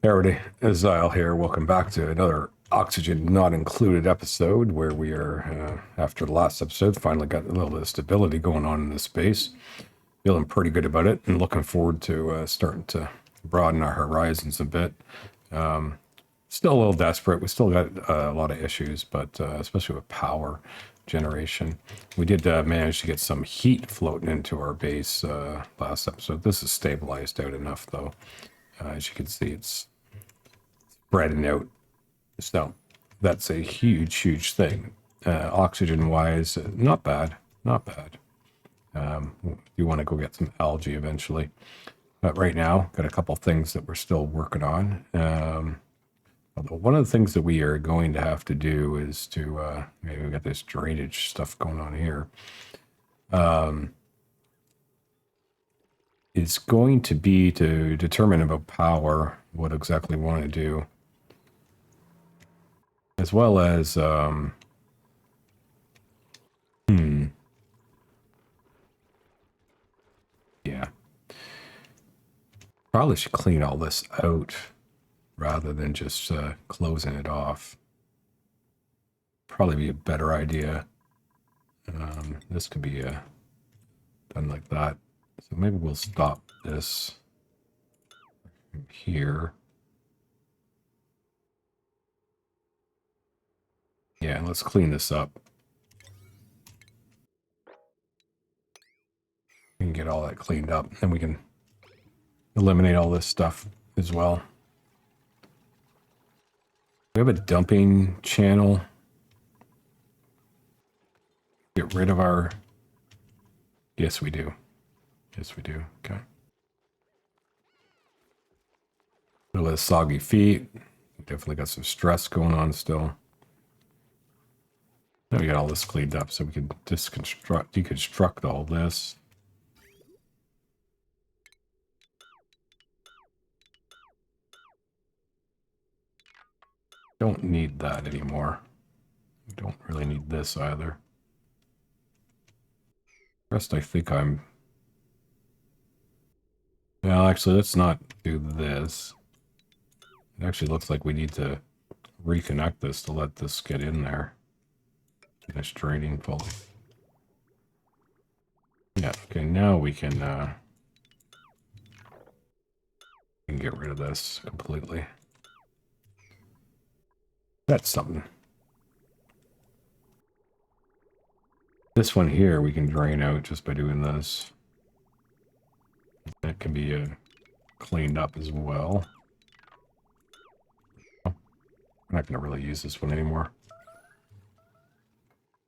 Hey everybody, it's Zyle here. Welcome back to another Oxygen Not Included episode where we are, after the last episode, finally got a little bit of stability going on in this space. Feeling pretty good about it and looking forward to starting to broaden our horizons a bit. Still a little desperate. We still got a lot of issues, but especially with power generation. We did manage to get some heat floating into our base last episode. This is stabilized out enough though. As you can see, it's spreading out. So that's a huge, huge thing. Oxygen wise, not bad, not bad. You want to go get some algae eventually. But right now, got a couple things that we're still working on. Although one of the things that we are going to have to do is to, maybe we got this drainage stuff going on here. It's going to be to determine about power, what exactly we want to do, as well as, yeah, probably should clean all this out rather than just closing it off. Probably be a better idea. This could be done like that. So maybe we'll stop this here. Yeah, and let's clean this up. We can get all that cleaned up, and we can eliminate all this stuff as well. We have a dumping channel. Get rid of our... Yes, we do. Yes, we do. Okay. A little bit of soggy feet. Definitely got some stress going on still. Now we got all this cleaned up, so we can deconstruct all this. Don't need that anymore. We don't really need this either. Rest, I think I'm... Well, actually, let's not do this. It actually looks like we need to reconnect this to let this get in there. Finish draining fully. Yeah, okay, now we can get rid of this completely. That's something. This one here we can drain out just by doing this. That can be cleaned up as well. I'm not going to really use this one anymore.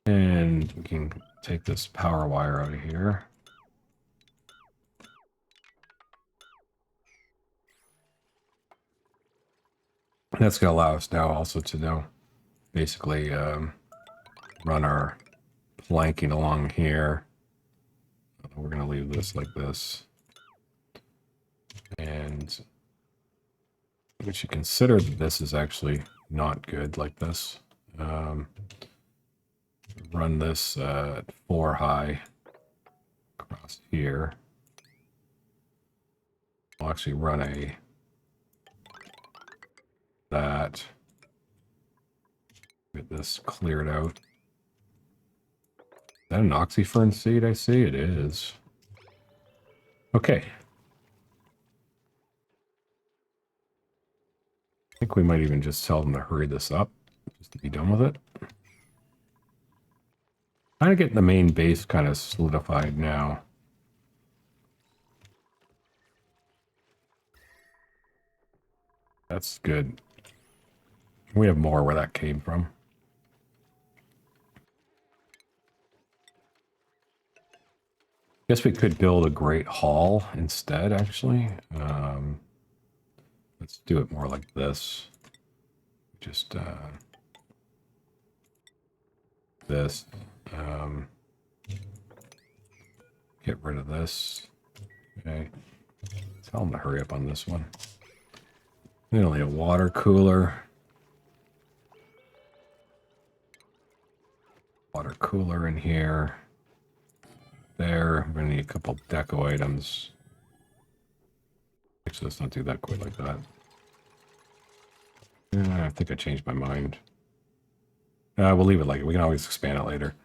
And we can take this power wire out of here. That's going to allow us now also to know, basically, run our planking along here. We're going to leave this like this. And we should consider that this is actually not good like this. Run this at 4 high across here. We'll actually run that. Get this cleared out. Is that an oxyfern seed I see? It is. Okay. I think we might even just tell them to hurry this up, just to be done with it. Kind of getting the main base kind of solidified now. That's good. We have more where that came from. Guess we could build a great hall instead, actually. Let's do it more like this. Just this. Get rid of this. Okay. Tell them to hurry up on this one. Only a water cooler. Water cooler in here. There. We're going to need a couple deco items. Actually, let's not do that quite like that. I think I changed my mind. We'll leave it like it. We can always expand it later.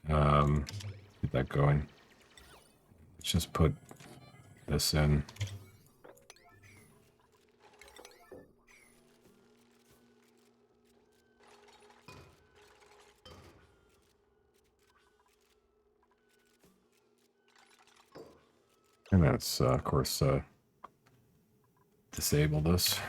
Get that going. Let's just put this in. And that's, of course, disable this.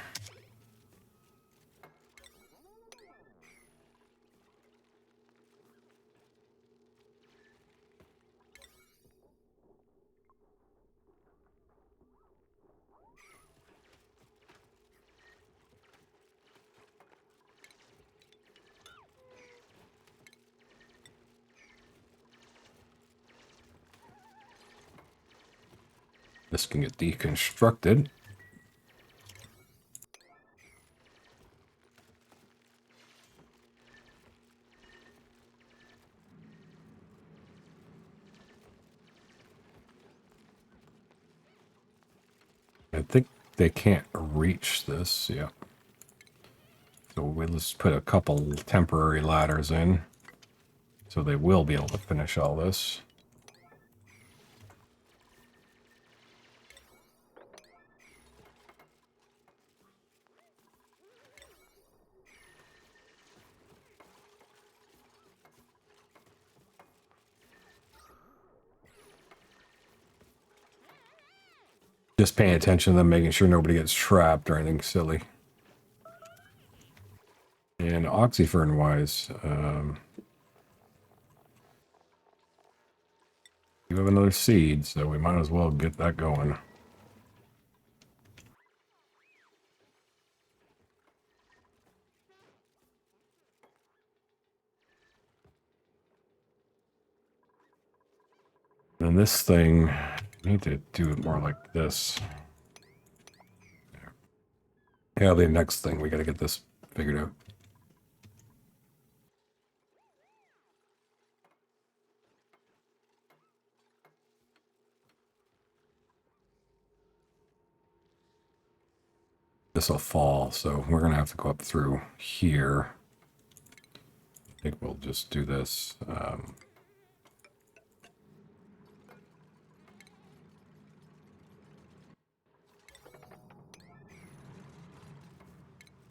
This can get deconstructed. I think they can't reach this. Yeah. So we'll just put a couple temporary ladders in. So they will be able to finish all this. Just paying attention to them, making sure nobody gets trapped or anything silly. And oxyfern wise, you have another seed, so we might as well get that going. And this thing, I need to do it more like this. Yeah, the next thing, we got to get this figured out. This will fall, so we're going to have to go up through here. I think we'll just do this.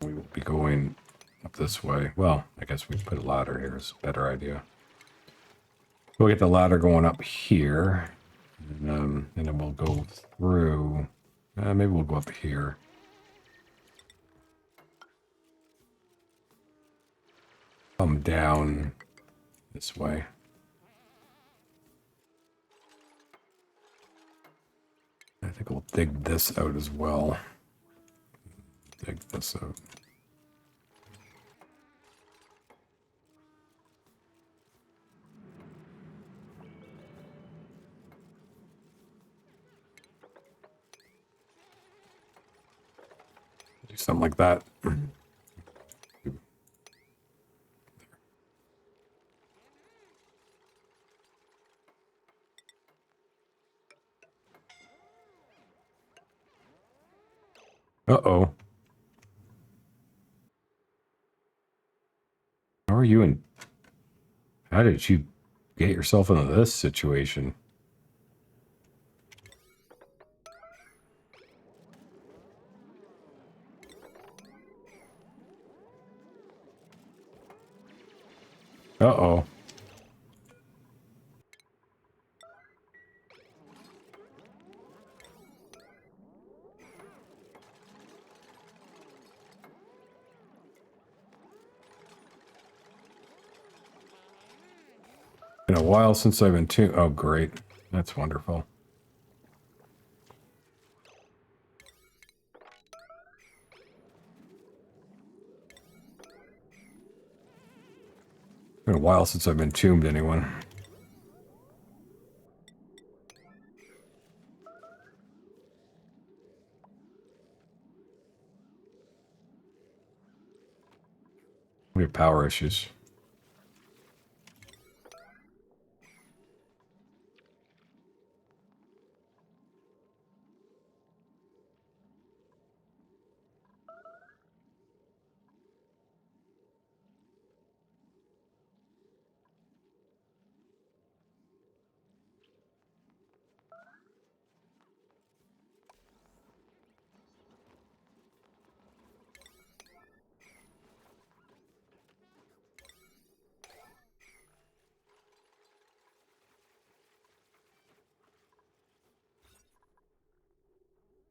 We will be going up this way. Well, I guess we put a ladder here is a better idea. We'll get the ladder going up here. And then we'll go through. Maybe we'll go up here. Come down this way. I think we'll dig this out as well. Dig this out. Do something like that. Uh-oh. How are you in? How did you get yourself into this situation? Uh-oh. Been a while since I've been tuned. Oh, great. That's wonderful. Been a while since I've been tombed anyone. We have power issues.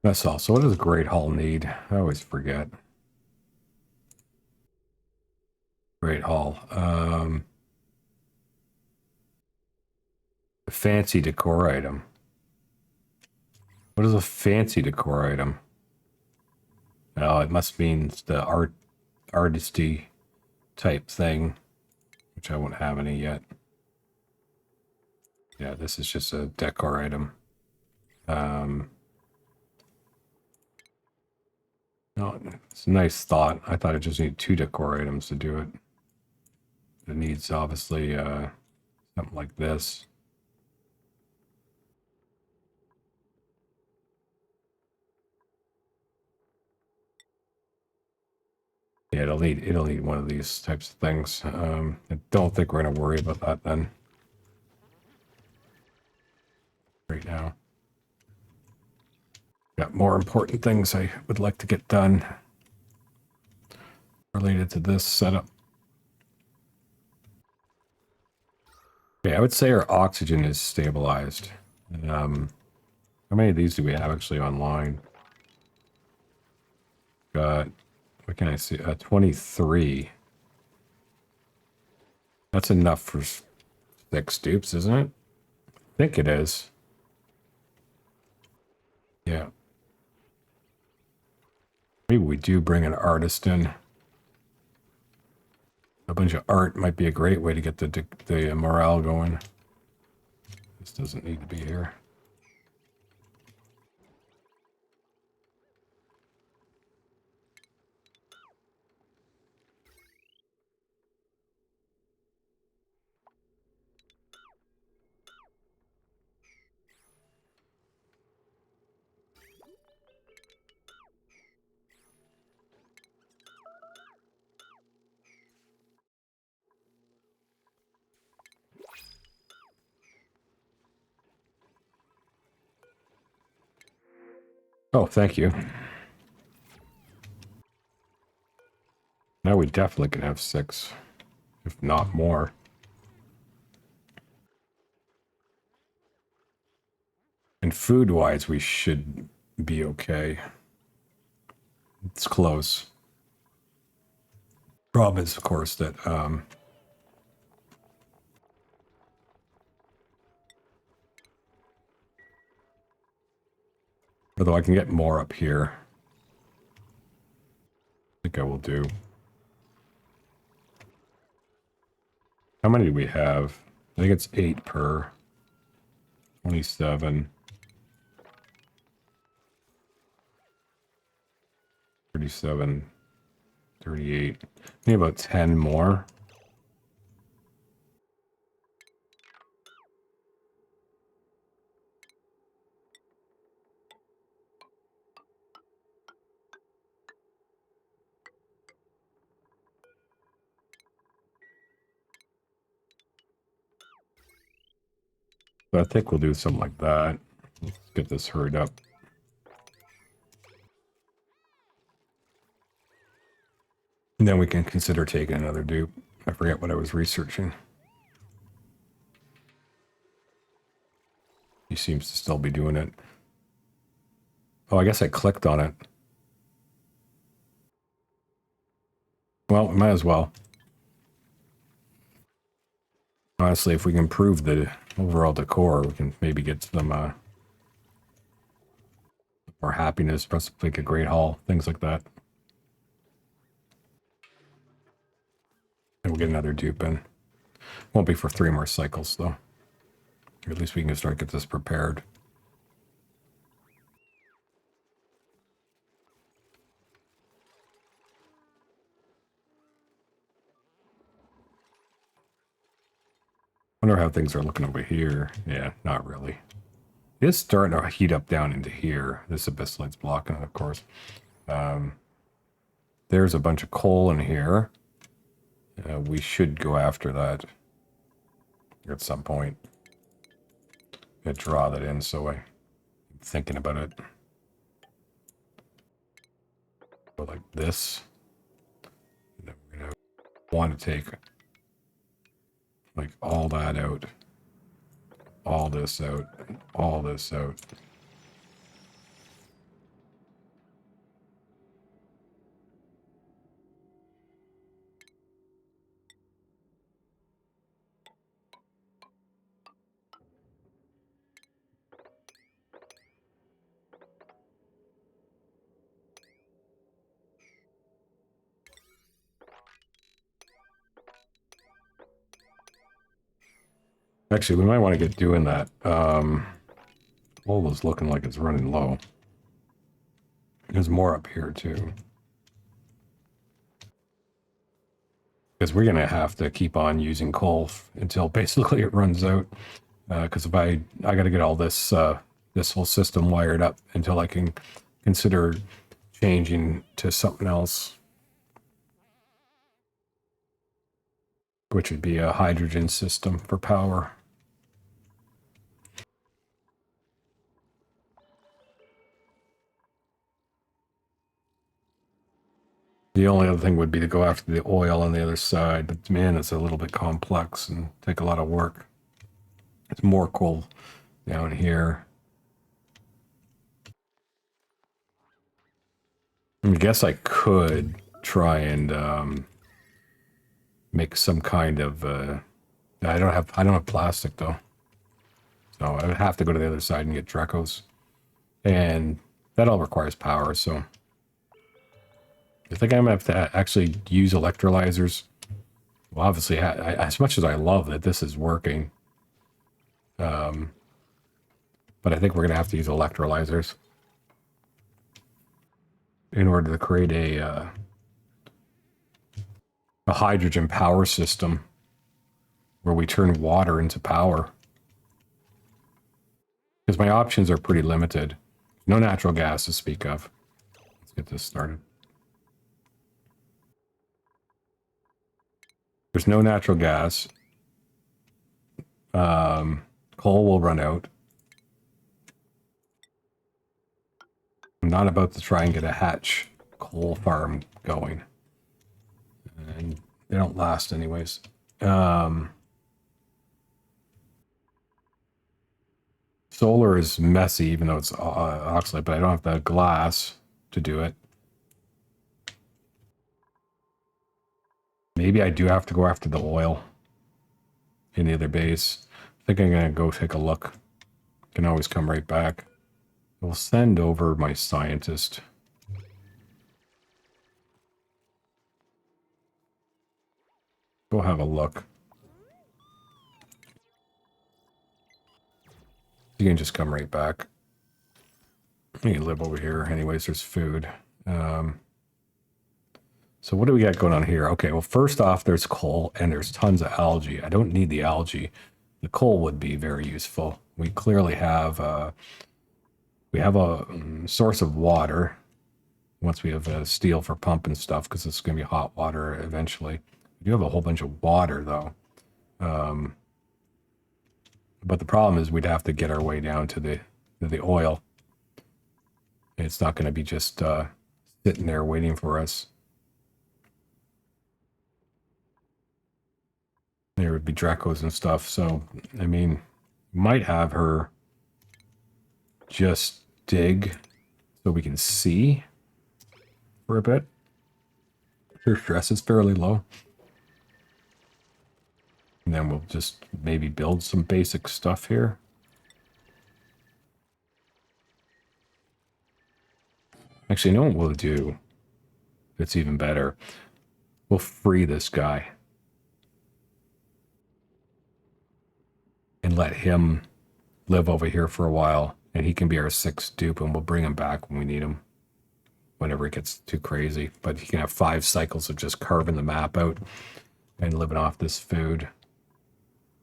That's all. So what does Great Hall need? I always forget. Great Hall. Fancy decor item. What is a fancy decor item? Oh, it must mean the artisty type thing, which I won't have any yet. Yeah, this is just a decor item. No, it's a nice thought. I thought it just needed 2 decor items to do it. It needs obviously something like this. Yeah, it'll need one of these types of things. I don't think we're gonna worry about that then. Right now. Got more important things I would like to get done related to this setup. Yeah, I would say our oxygen is stabilized. How many of these do we have actually online? Got, what can I see? 23. That's enough for 6 dupes, isn't it? I think it is. Yeah. Maybe we do bring an artist in. A bunch of art might be a great way to get the morale going. This doesn't need to be here. Oh, thank you. Now we definitely can have 6, if not more. And food-wise, we should be okay. It's close. Problem is, of course, that although I can get more up here, I think I will do. How many do we have? I think it's 8 per. 27. 37. 38. Maybe about 10 more. But I think we'll do something like that. Let's get this hurried up. And then we can consider taking another dupe. I forget what I was researching. He seems to still be doing it. Oh, I guess I clicked on it. Well, we might as well. Honestly, if we can improve the overall decor, we can maybe get some more happiness, possibly like a great hall, things like that. And we'll get another dupe in. Won't be for 3 more cycles, though. Or at least we can start get this prepared. Wonder how things are looking over here. Yeah, not really. It's starting to heat up down into here. This abyssaline's blocking it, of course. There's a bunch of coal in here. We should go after that at some point. I draw that in so I'm thinking about it. Go like this. And then we're gonna want to take like all that out. All this out. All this out. Actually, we might want to get doing that. Coal is looking like it's running low. There's more up here, too. Because we're going to have to keep on using coal until basically it runs out. Because if I got to get all this this whole system wired up until I can consider changing to something else, which would be a hydrogen system for power. The only other thing would be to go after the oil on the other side, but man, it's a little bit complex and take a lot of work. It's more coal down here. I guess I could try and make some kind of. I don't have plastic though, so I would have to go to the other side and get Dracos, and that all requires power. So I think I'm gonna have to actually use electrolyzers. Well, obviously, as much as I love that this is working, but I think we're gonna have to use electrolyzers in order to create a hydrogen power system where we turn water into power. Because my options are pretty limited. No natural gas to speak of. Let's get this started. There's no natural gas. Coal will run out. I'm not about to try and get a hatch coal farm going. And they don't last anyways. Solar is messy, even though it's oxalate, but I don't have the glass to do it. Maybe I do have to go after the oil in the other base. I think I'm going to go take a look. Can always come right back. We'll send over my scientist. Go have a look. You can just come right back. You can live over here. Anyways, there's food. So what do we got going on here? Okay, well, first off, there's coal and there's tons of algae. I don't need the algae. The coal would be very useful. We clearly have a source of water once we have steel for pump and stuff, because it's going to be hot water eventually. We do have a whole bunch of water though. But the problem is we'd have to get our way down to the oil. It's not going to be just sitting there waiting for us. There would be Dracos and stuff. So, I mean, might have her just dig so we can see for a bit. Her stress is fairly low. And then we'll just maybe build some basic stuff here. Actually, you know what we'll do? It's even better. We'll free this guy. And let him live over here for a while. And he can be our sixth dupe, and we'll bring him back when we need him. Whenever it gets too crazy. But he can have 5 cycles of just carving the map out and living off this food.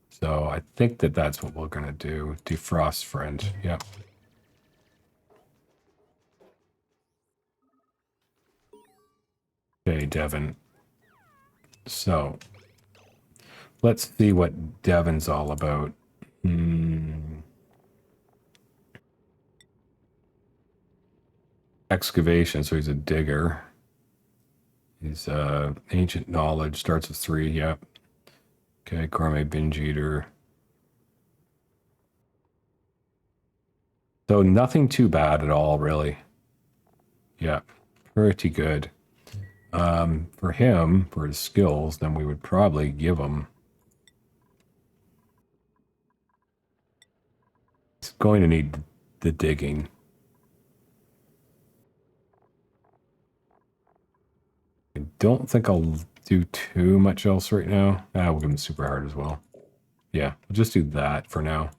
So I think that's what we're going to do. Defrost friend. Yep. Okay, Devon. So let's see what Devon's all about. Excavation, so he's a digger. He's ancient knowledge, starts with 3, yep. Okay, gourmet binge eater. So nothing too bad at all, really. Yeah, pretty good. For him, for his skills, then we would probably give him. He's going to need the digging. I don't think I'll do too much else right now. We'll give him super hard as well. Yeah, we'll just do that for now.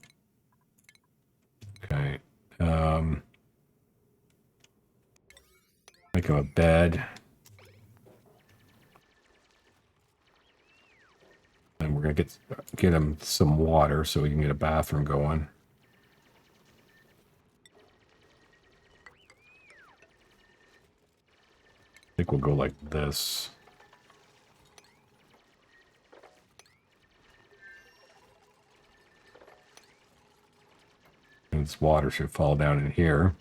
Okay. Make him a bed. And we're going to get him some water so we can get a bathroom going. I think we'll go like this. And this water should fall down in here.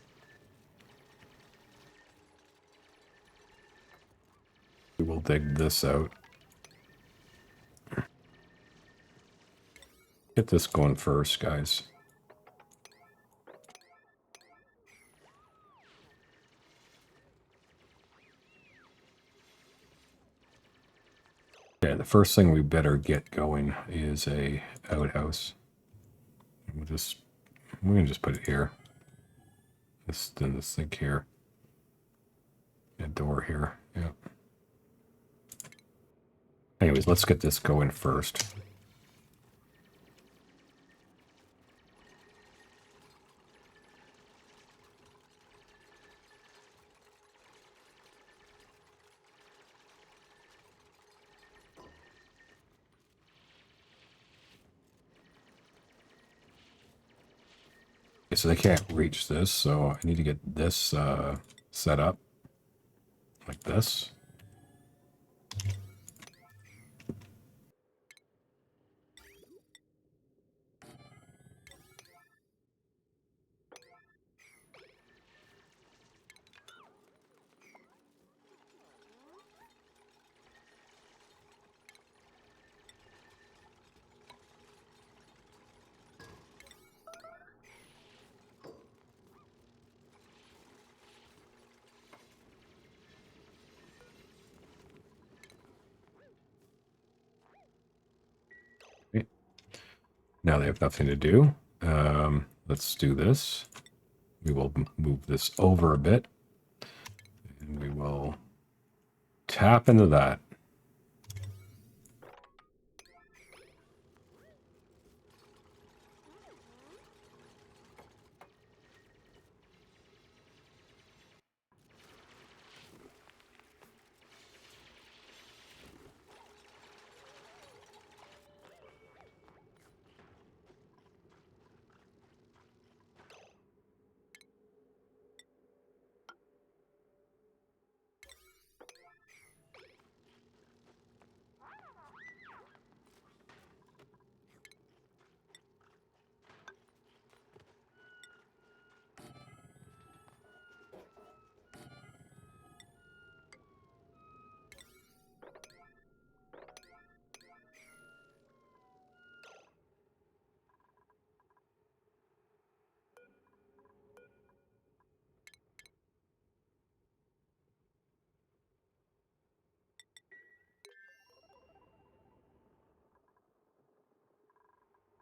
We will dig this out. Get this going first, guys. Okay, the first thing we better get going is a outhouse. We can just put it here. This thing here. A door here. Yeah. Anyways, let's get this going first. Okay, so they can't reach this, so I need to get this set up like this. Now they have nothing to do. Let's do this. We will move this over a bit. And we will tap into that.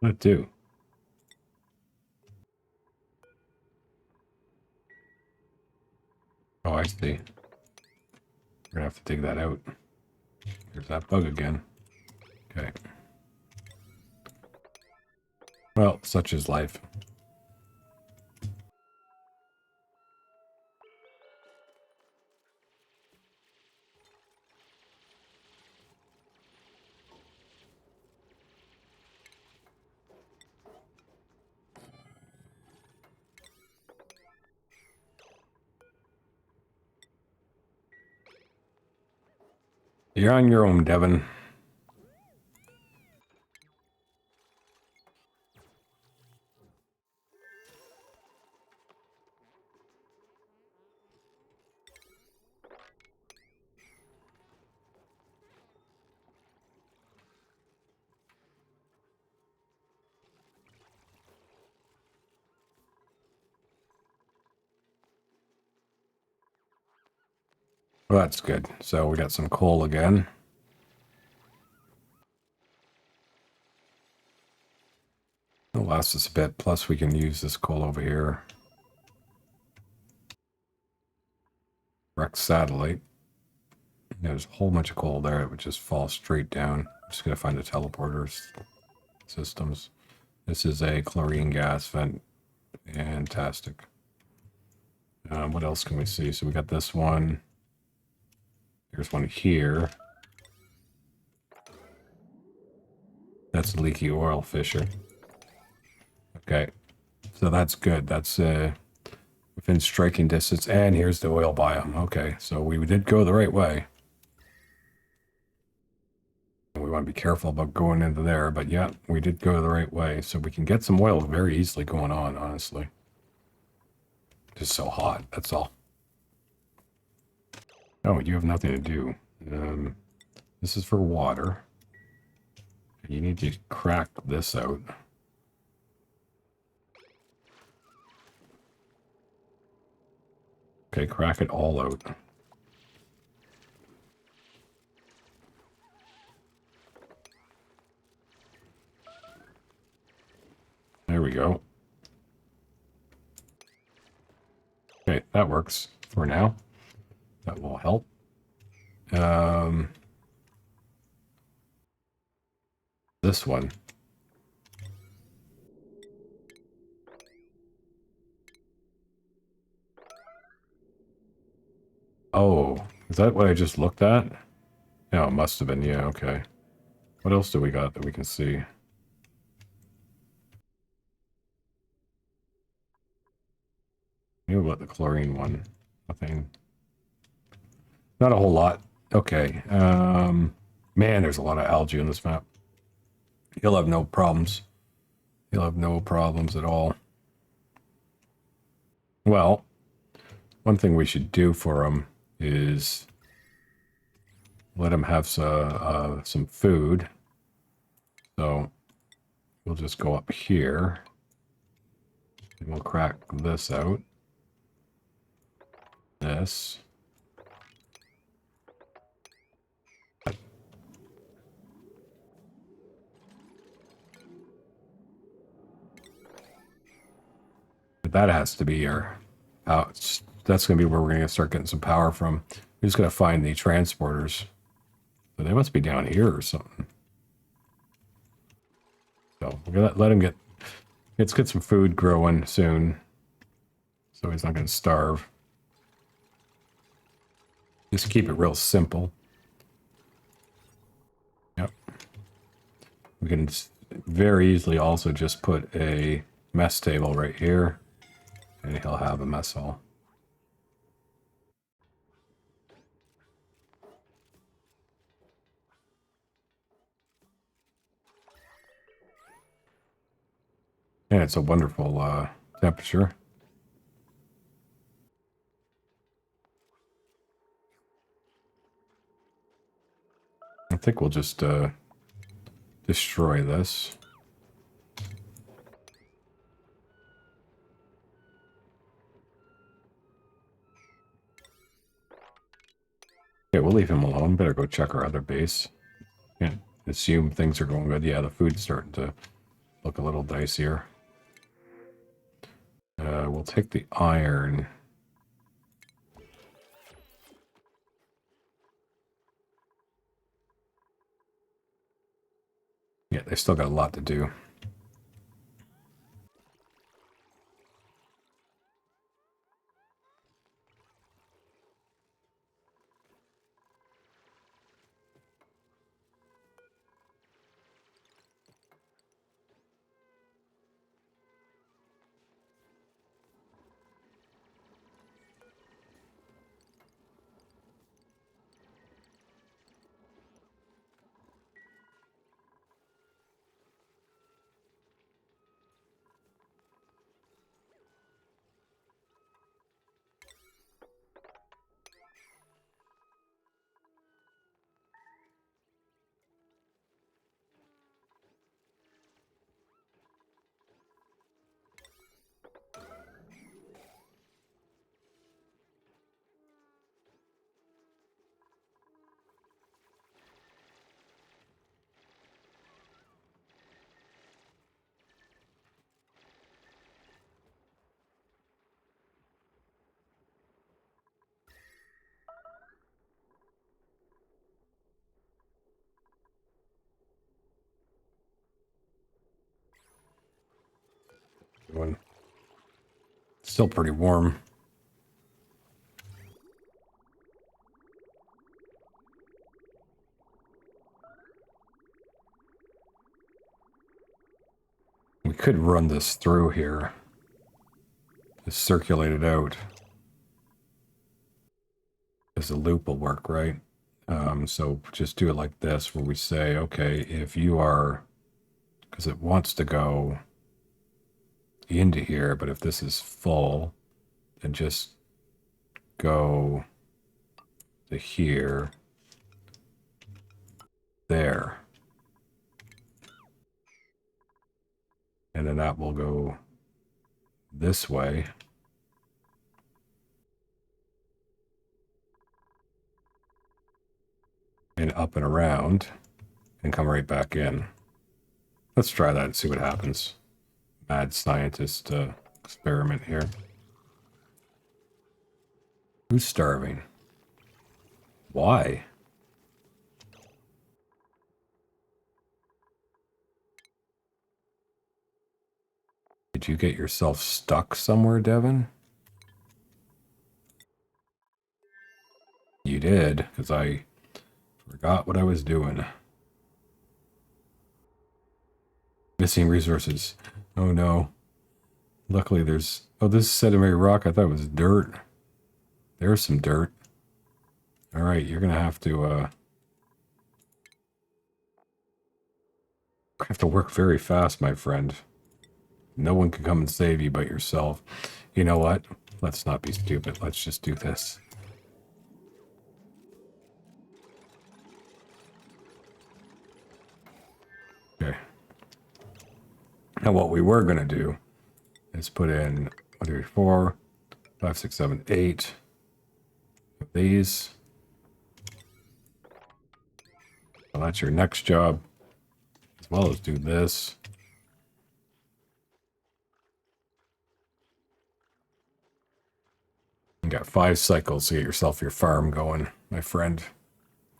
What do? Oh, I see. We're gonna have to dig that out. There's that bug again. Okay. Well, such is life. You're on your own, Devin. Well, that's good. So we got some coal again. It'll last us a bit. Plus, we can use this coal over here. Wreck satellite. There's a whole bunch of coal there. It would just fall straight down. I'm just going to find the teleporters. systems. This is a chlorine gas vent. Fantastic. What else can we see? So we got this one. There's one here. That's a leaky oil fissure. Okay. So that's good. That's within striking distance. And here's the oil biome. Okay. So we did go the right way. We want to be careful about going into there. But yeah, we did go the right way. So we can get some oil very easily going on, honestly. Just so hot. That's all. Oh, you have nothing to do. This is for water. You need to crack this out. Okay, crack it all out. There we go. Okay, that works for now. That will help. This one. Oh, is that what I just looked at? Yeah, it must have been. Yeah, okay. What else do we got that we can see? Maybe about the chlorine one. Nothing. Not a whole lot. Okay. Man, there's a lot of algae on this map. You'll have no problems. You'll have no problems at all. Well, one thing we should do for them is let them have some food. So we'll just go up here and we'll crack this out. This. That has to be our that's going to be where we're going to start getting some power from. We're just going to find the transporters. So they must be down here or something. So we're going to let him let's get some food growing soon. So he's not going to starve. Just keep it real simple. Yep. We can very easily also just put a mess table right here. And he'll have a mess hall. And it's a wonderful temperature. I think we'll just destroy this. Okay, we'll leave him alone. Better go check our other base. Can't assume things are going good. Yeah, the food's starting to look a little dicier. We'll take the iron. Yeah, they still got a lot to do. one. Still pretty warm. We could run this through here. Just circulate it out. As a loop will work, right? So just do it like this, where we say, okay, if you are, because it wants to go into here, but if this is full, then just go to here, there. And then that will go this way. And up and around and come right back in. Let's try that and see what happens. Mad scientist experiment here. Who's starving? Why? Did you get yourself stuck somewhere, Devin? You did, because I forgot what I was doing. Missing resources. Oh no. Luckily there's... Oh, this is sedimentary rock. I thought it was dirt. There's some dirt. Alright, you're gonna have to work very fast, my friend. No one can come and save you but yourself. You know what? Let's not be stupid. Let's just do this. Okay. Now what we were going to do is put in 1, 2, 3, 4, 5, 6, 7, 8 of these. Well, that's your next job. As well as do this. You got 5 cycles to get yourself your farm going, my friend.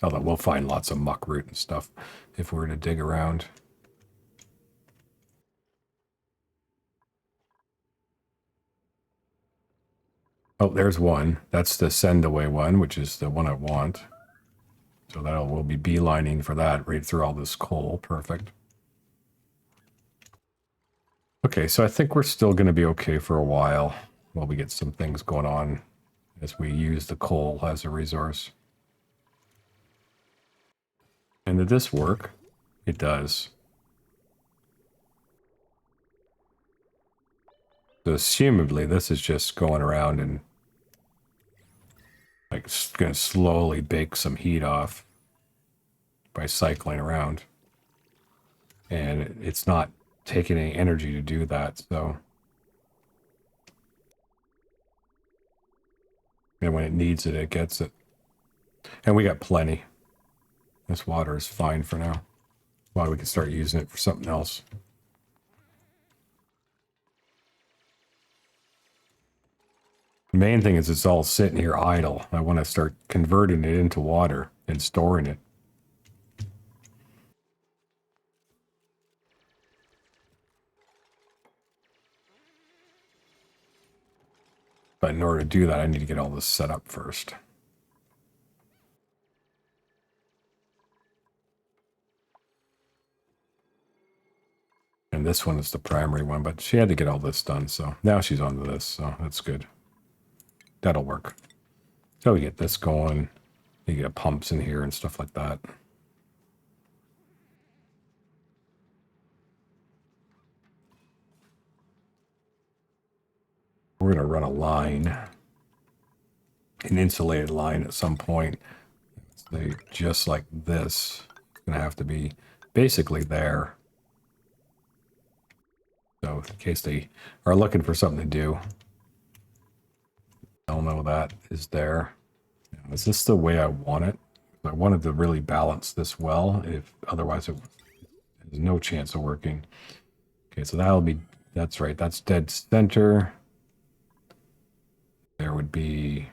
Although we'll find lots of muck root and stuff if we're to dig around. Oh, there's one. That's the send away one, which is the one I want. So we'll be beelining for that right through all this coal. Perfect. Okay, so I think we're still going to be okay for a while while we get some things going on as we use the coal as a resource. And did this work? It does. So assumably this is just going around and like going to slowly bake some heat off by cycling around. And it's not taking any energy to do that, so. And when it needs it, it gets it. And we got plenty. This water is fine for now. Well, we can start using it for something else. The main thing is it's all sitting here idle. I want to start converting it into water and storing it. But in order to do that, I need to get all this set up first. And this one is the primary one, but she had to get all this done, so now she's on to this, so that's good. That'll work. So we get this going. You get pumps in here and stuff like that. We're going to run a line, an insulated line at some point. Just like this. It's going to have to be basically there. So in case they are looking for something to do, they'll know that is there. Now, is this the way I want it? I wanted to really balance this well. If otherwise, there's no chance of working. Okay, so that'll be, that's right. That's dead center. There would be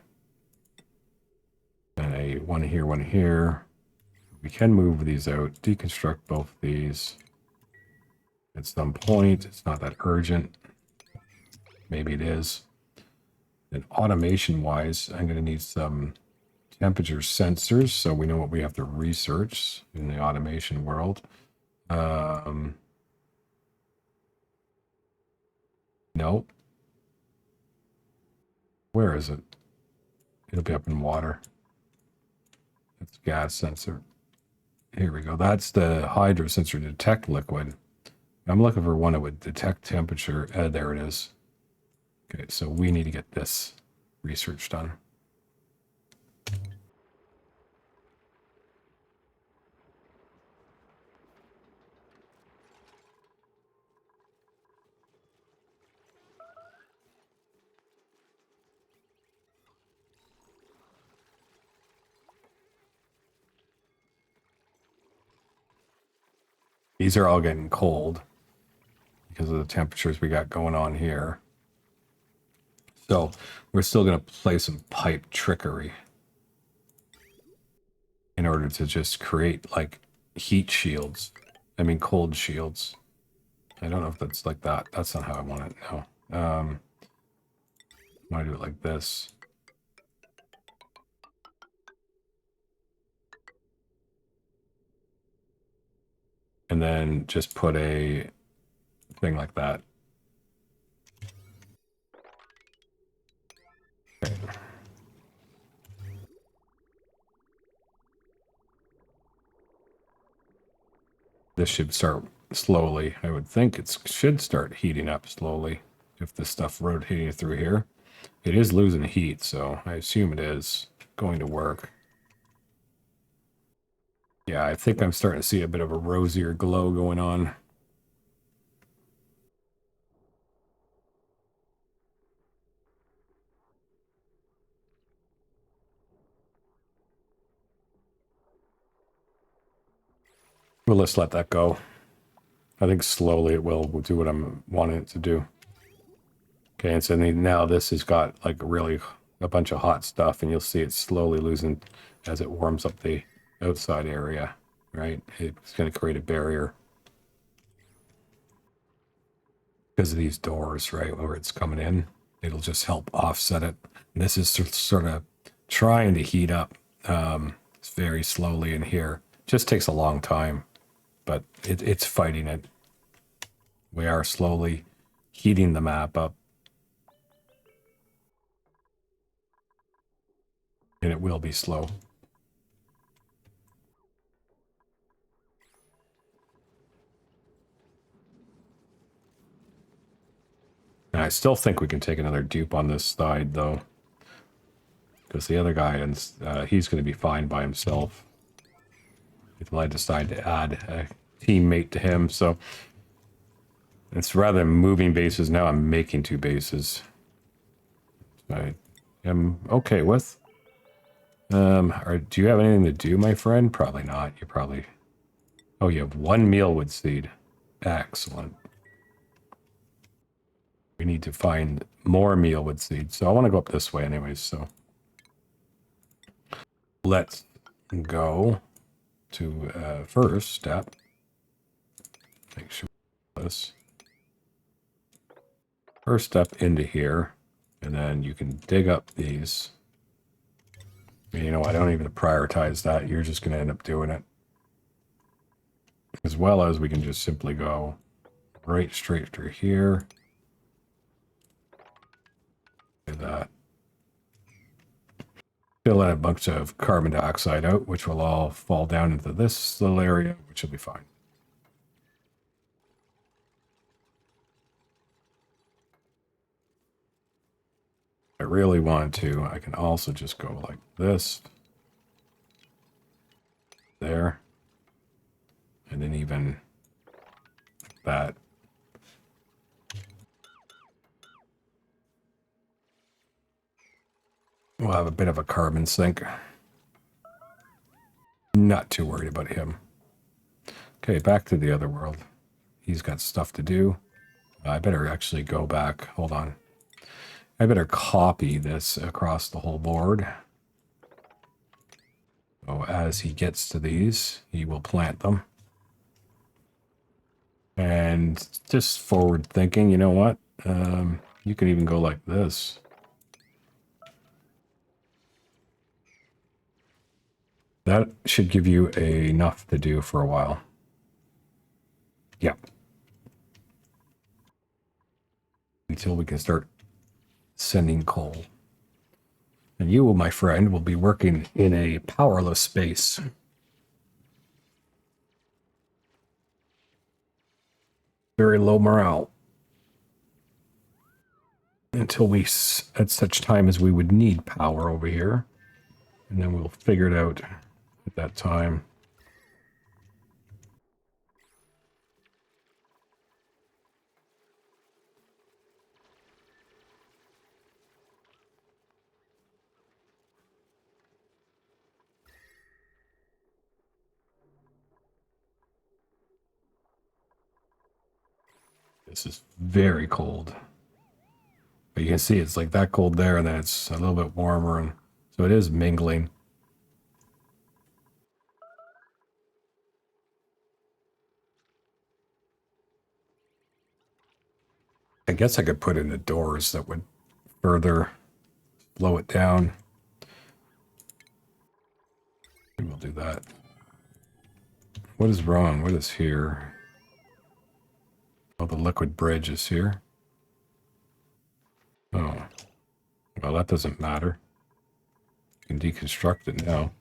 a one here, one here. We can move these out, deconstruct both these at some point. It's not that urgent. Maybe it is. And automation-wise, I'm going to need some temperature sensors, so we know what we have to research in the automation world. Nope. Where is it? It'll be up in water. That's gas sensor. Here we go. That's the hydro sensor to detect liquid. I'm looking for one that would detect temperature. There it is. Okay, so we need to get this research done. These are all getting cold because of the temperatures we got going on here. So we're still going to play some pipe trickery in order to just create like heat shields. I mean, cold shields. I don't know if that's like that. That's not how I want it. No. I want to do it like this. And then just put a thing like that. Okay. This should start slowly. I would think it should start heating up slowly if this stuff rotating through here. It is losing heat, so I assume it is going to work. Yeah, I think I'm starting to see a bit of a rosier glow going on. Well, let's let that go. I think slowly it will do what I'm wanting it to do. Okay, and so now this has got like really a bunch of hot stuff, and you'll see it slowly losing as it warms up the outside area, right? It's going to create a barrier because of these doors, right, where it's coming in. It'll just help offset it. And this is sort of trying to heat up very slowly in here. Just takes a long time, but it's fighting it. We are slowly heating the map up. And it will be slow. And I still think we can take another dupe on this side, though. Because the other guy, he's going to be fine by himself. Until I decide to add a teammate to him. So it's rather than moving bases, now I'm making 2 bases. I am okay with. Do you have anything to do, my friend? Probably not. You probably... Oh, you have 1 mealwood seed. Excellent. We need to find more mealwood seeds. So I want to go up this way anyways, so... Let's go to first step. Make sure this. First step into here, and then you can dig up these. You know, I don't even prioritize that. You're just going to end up doing it. As well as we can just simply go right straight through here. Do that. Fill in a bunch of carbon dioxide out, which will all fall down into this little area, which will be fine. I really want to, I can also just go like this. There. And then even that. We'll have a bit of a carbon sink. Not too worried about him. Okay, back to the other world. He's got stuff to do. I better actually go back. Hold on. I better copy this across the whole board. So as he gets to these, he will plant them. And just forward thinking, you know what? You can even go like this. That should give you enough to do for a while. Yeah. Until we can start sending coal. And you, my friend, will be working in a powerless space. Very low morale. Until we, at such time as we would need power over here. And then we'll figure it out at that time. This is very cold. But you can see it's like that cold there, and then it's a little bit warmer, and so it is mingling. I guess I could put in the doors that would further slow it down. Maybe we'll do that. What is wrong? What is here? Oh, the liquid bridge is here. Oh, well, that doesn't matter. You can deconstruct it now.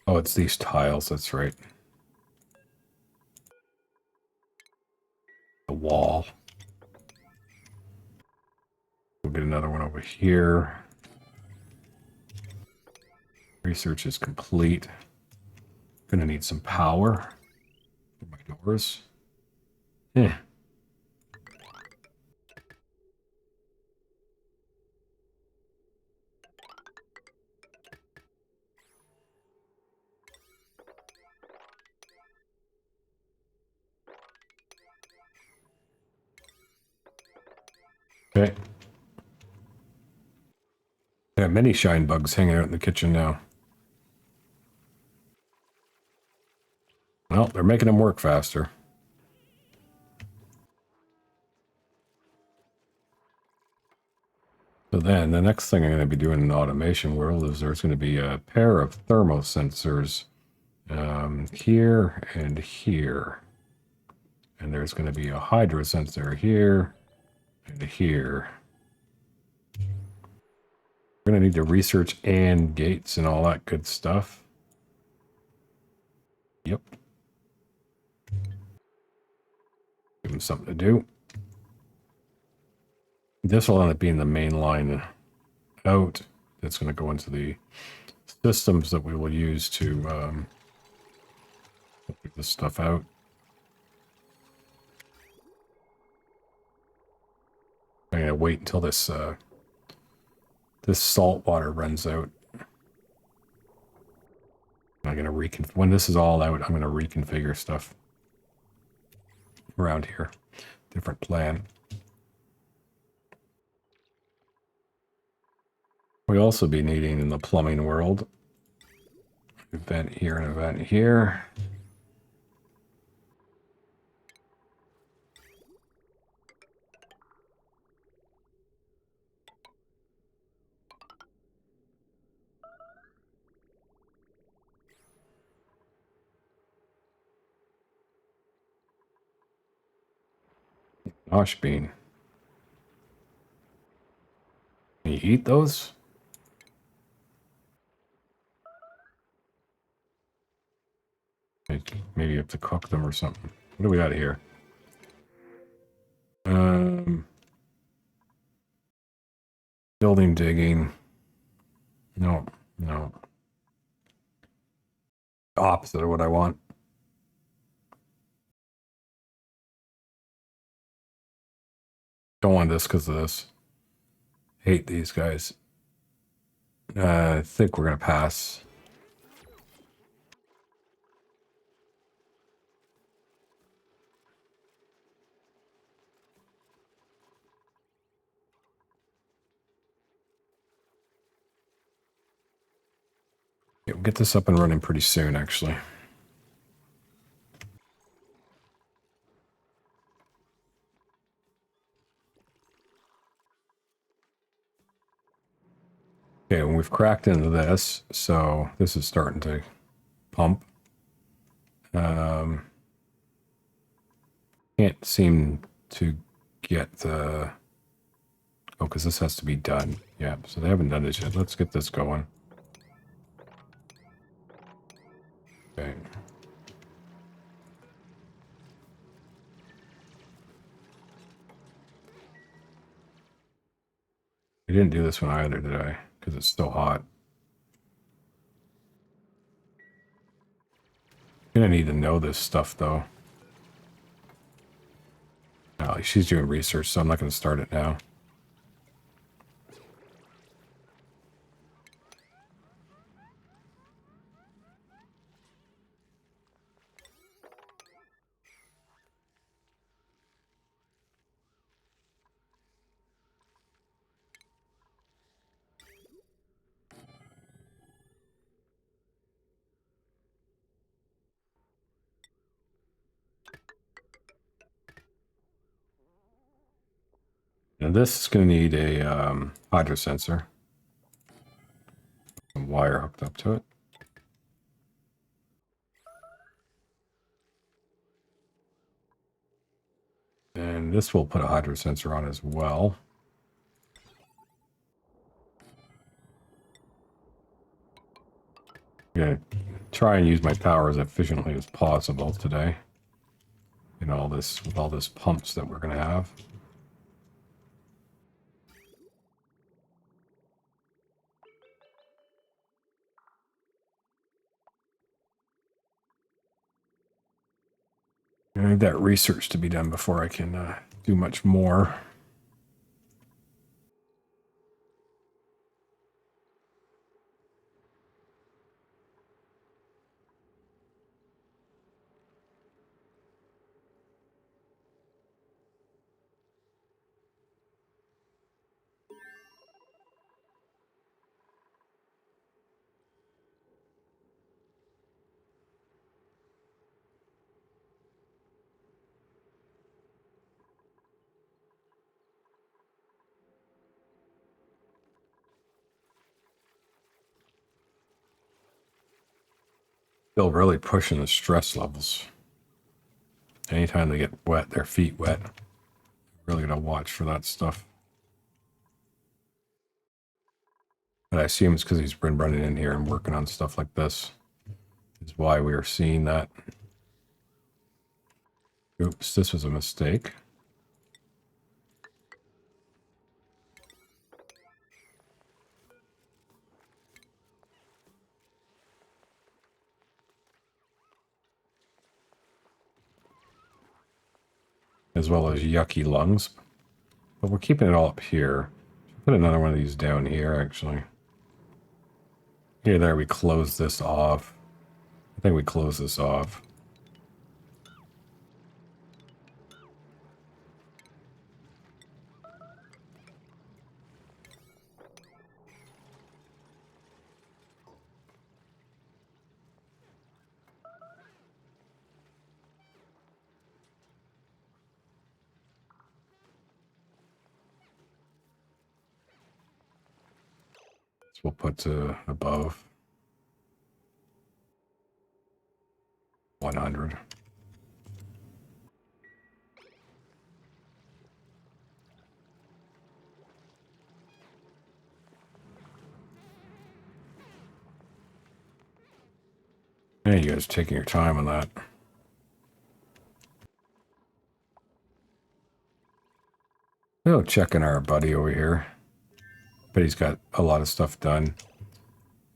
Oh, it's these tiles, that's right. The wall. We'll get another one over here. Research is complete. Gonna need some power for my doors. Eh. Okay. I have many shine bugs hanging out in the kitchen now. Well, they're making them work faster. So then the next thing I'm going to be doing in the automation world is there's going to be a pair of thermosensors here and here. And there's going to be a hydro sensor here and here. We're going to need to research and gates and all that good stuff. Yep. Give them something to do. This will end up being the main line out. That's going to go into the systems that we will use to get this stuff out. I'm going to wait until this this salt water runs out. I'm going to when this is all out, I'm going to reconfigure stuff around here. Different plan. We'll also be needing in the plumbing world. Event here and event here. Osh bean. Can you eat those? Maybe you have to cook them or something. What do we got here? Building digging. No, no. Opposite of what I want. Don't want this because of this. Hate these guys. I think we're going to pass. Yeah, we'll get this up and running pretty soon, actually. Okay, and we've cracked into this, so this is starting to pump. Can't seem to get the... Oh, because this has to be done. Yeah, so they haven't done this yet. Let's get this going. Okay. We didn't do this one either, did I? Because it's still hot. Gonna need to know this stuff, though. No, she's doing research, so I'm not going to start it now. And this is going to need a hydro sensor. Some wire hooked up to it. And this will put a hydro sensor on as well. I'm going to try and use my power as efficiently as possible today. You know, with all this pumps that we're going to have. I need that research to be done before I can do much more. Still really pushing the stress levels. Anytime they get wet, their feet wet, really gotta watch for that stuff. But I assume it's because he's been running in here and working on stuff like this. Is why we are seeing that. Oops, this was a mistake. As well as yucky lungs. But we're keeping it all up here. Put another one of these down here, actually. Okay, there, we close this off. I think we close this off. So we'll put above 100. Yeah, you guys taking your time on that. Oh, checking our buddy over here. But he's got a lot of stuff done.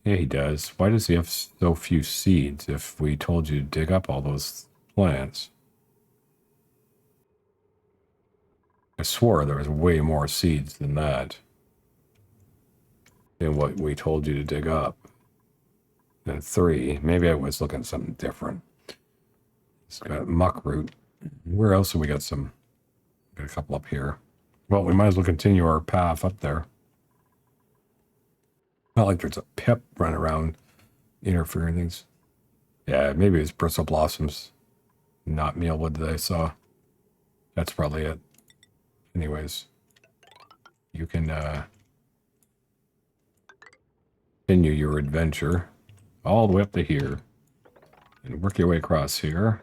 Yeah, he does. Why does he have so few seeds if we told you to dig up all those plants? I swore there was way more seeds than that. Than what we told you to dig up. Then 3. Maybe I was looking at something different. It's got muck root. Where else have we got some? Got a couple up here. Well, we might as well continue our path up there. Not like there's a pip running around interfering things. Yeah, maybe it's bristle blossoms, not mealwood that I saw. That's probably it. Anyways, you can continue your adventure all the way up to here and work your way across here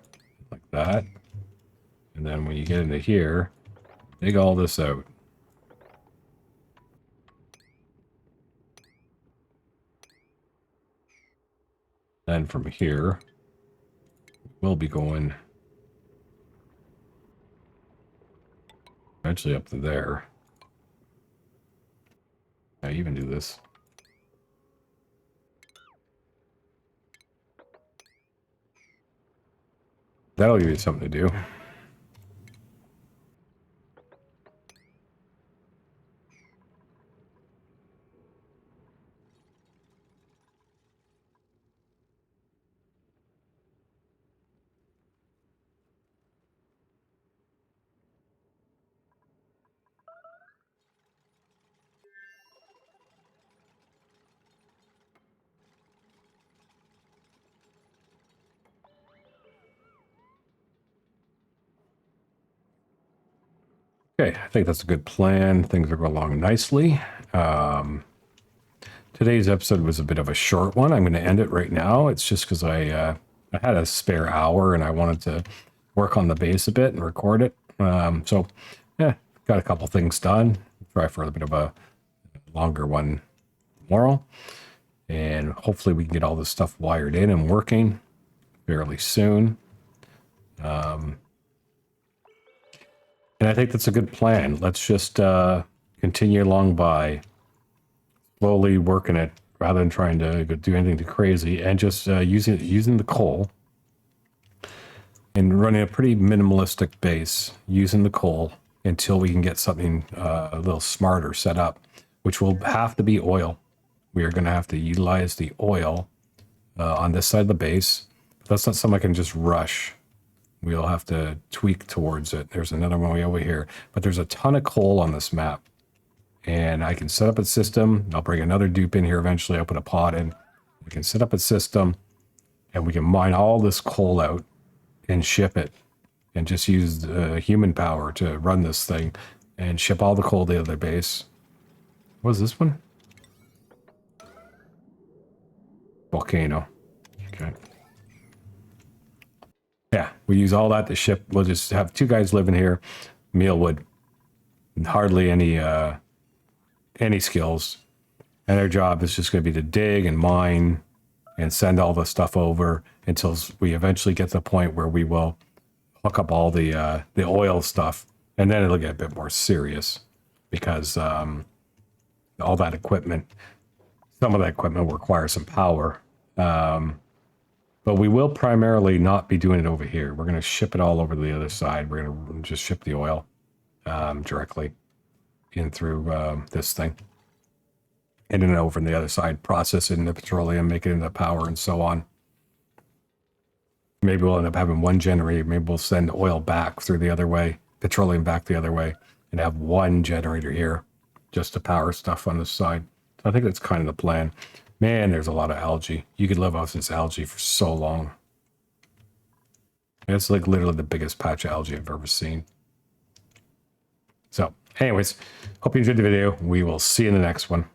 like that. And then when you get into here, dig all this out. Then from here, we'll be going eventually up to there. I even do this. That'll give you something to do. Okay, I think that's a good plan. Things are going along nicely. Today's episode was a bit of a short one. I'm going to end it right now. It's just because I had a spare hour and I wanted to work on the base a bit and record it. So, yeah, got a couple things done. Try for a bit of a longer one tomorrow. And hopefully we can get all this stuff wired in and working fairly soon. And I think that's a good plan. Let's just continue along by slowly working it rather than trying to do anything too crazy, and just using the coal and running a pretty minimalistic base using the coal until we can get something a little smarter set up, which will have to be oil. We are going to have to utilize the oil on this side of the base. That's not something I can just rush. We'll have to tweak towards it. There's another one way over here, but there's a ton of coal on this map. And I can set up a system. I'll bring another dupe in here eventually. I'll put a pod in. We can set up a system and we can mine all this coal out and ship it and just use human power to run this thing and ship all the coal to the other base. What is this one? Volcano. Okay. Yeah, we use all that to ship. We'll just have two guys living here. Mealwood. Hardly any skills. And their job is just going to be to dig and mine and send all the stuff over until we eventually get to the point where we will hook up all the oil stuff. And then it'll get a bit more serious because all that equipment, some of that equipment will require some power. But we will primarily not be doing it over here. We're going to ship it all over to the other side. We're going to just ship the oil directly in through this thing. And then over on the other side, process it into petroleum, make it into power, and so on. Maybe we'll end up having one generator. Maybe we'll send oil back through the other way, petroleum back the other way, and have one generator here just to power stuff on this side. So I think that's kind of the plan. Man, there's a lot of algae. You could live off this algae for so long. It's like literally the biggest patch of algae I've ever seen. So, anyways, hope you enjoyed the video. We will see you in the next one.